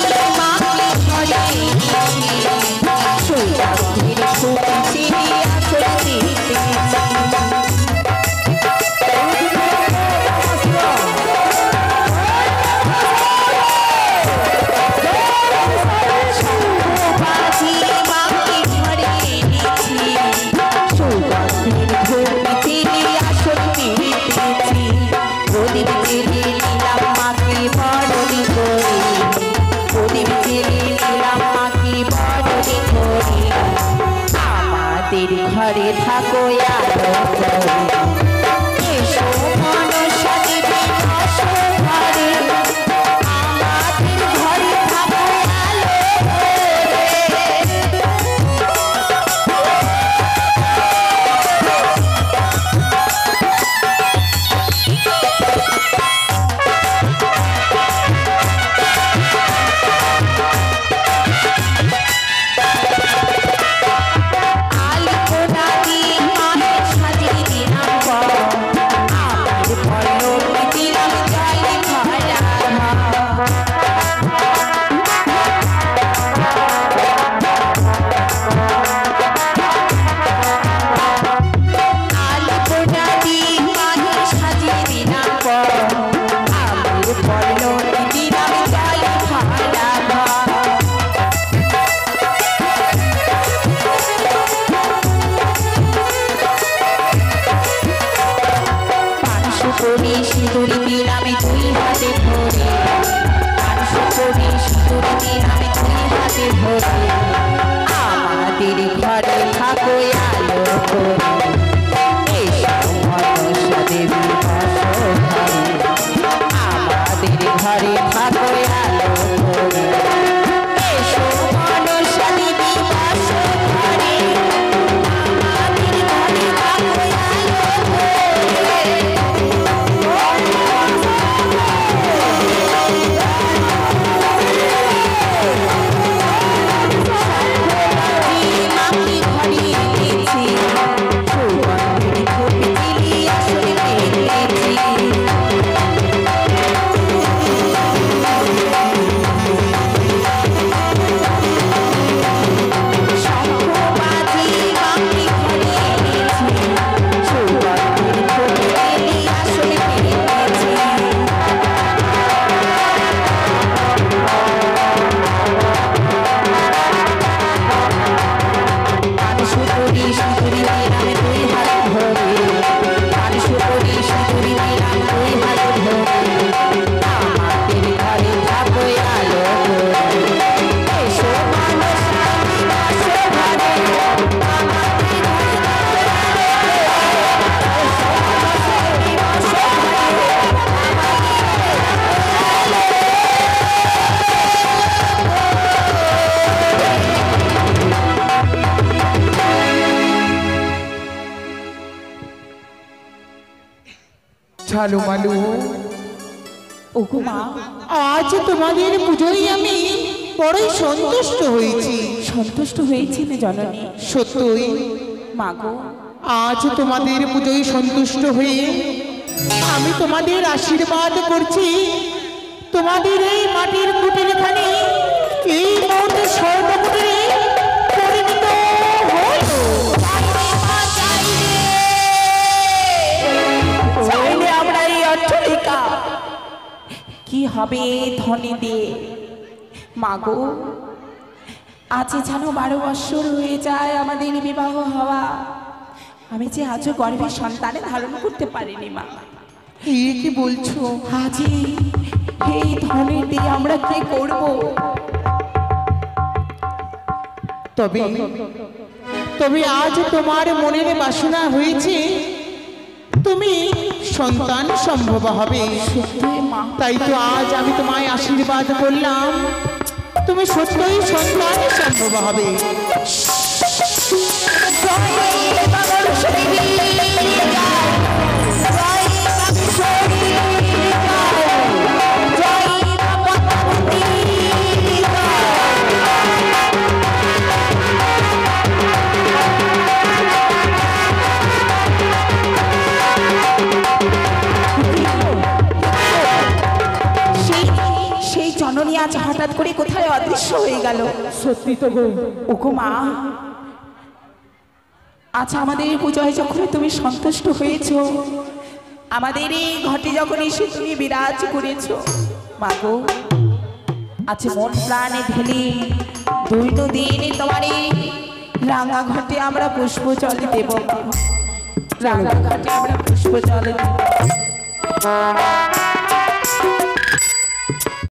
আমাদের ঘরে থাকো আলো করে। এসো মনসা দেবী আসো ঘরে, আমাদের ঘরে থাকো আলো করে। সিঁদুরি দিলাম তুই হাতে ধরে, পাঁচশো কোটি সিঁদুরি দিলাম তুই হাতে ধরে। আমাদের ঘরে থাকো আলো করে। এসো মনসা দেবী আসো ঘরে, আমাদের ঘরে থাকো আলো করে। এসো মনসা দেবী আসো ঘরে, আমাদের ঘরে থাকো আলো করে। ঝালু মালু, ওগো মা, আজ তোমাদের পুজোয় আমি বড়ই সন্তুষ্ট হয়েছি। সন্তুষ্ট হয়েছি না জননী? সত্যই মাগো, আজ তোমাদের পুজোয় সন্তুষ্ট হয়ে আমি তোমাদের আশীর্বাদ করছি। তোমাদের এই মাটির কুটিরখানি এই মুহূর্তে স্বর্ণকুটিরে পরিণত হলো। চাইলে আমরা এই অট্টালিকা কি হবে ধনী দিয়ে। মাগো, আজ যেন 12 বৎসর হয়ে যায় আমাদের বিবাহ হওয়া। আমি যে আজও গর্ভে সন্তানে ধারণ করতে পারিনি মা। এই কি বলছো? আজি এই ধনী দিয়ে আমরা কি করব? তবে তবে আজ তোমার মনের বাসনা হয়েছে তুমি সন্তান সম্ভব হবে। সত্যি মা, তাই তো আজ আমি তোমায় আশীর্বাদ করলাম, তুমি সত্যই সন্তান সম্ভব হবে। সেই জননী আজ হঠাৎ করে কোথায় অদৃশ্য হয়ে গেল। সত্যি তো গো। ওগো মা, আচ্ছা আমাদের পূজায় যখন তুমি সন্তুষ্ট হয়েছ, আমাদের এই ঘটে যখন এসে তুমি বিরাজ করেছ, মাগো আজ মন প্রাণে ঢেলে দৈনন্দিন তোমার এই রাঙা ঘটে আমরা পুষ্প জল দেব। রাঙা ঘটে আমরা পুষ্প জল দেব।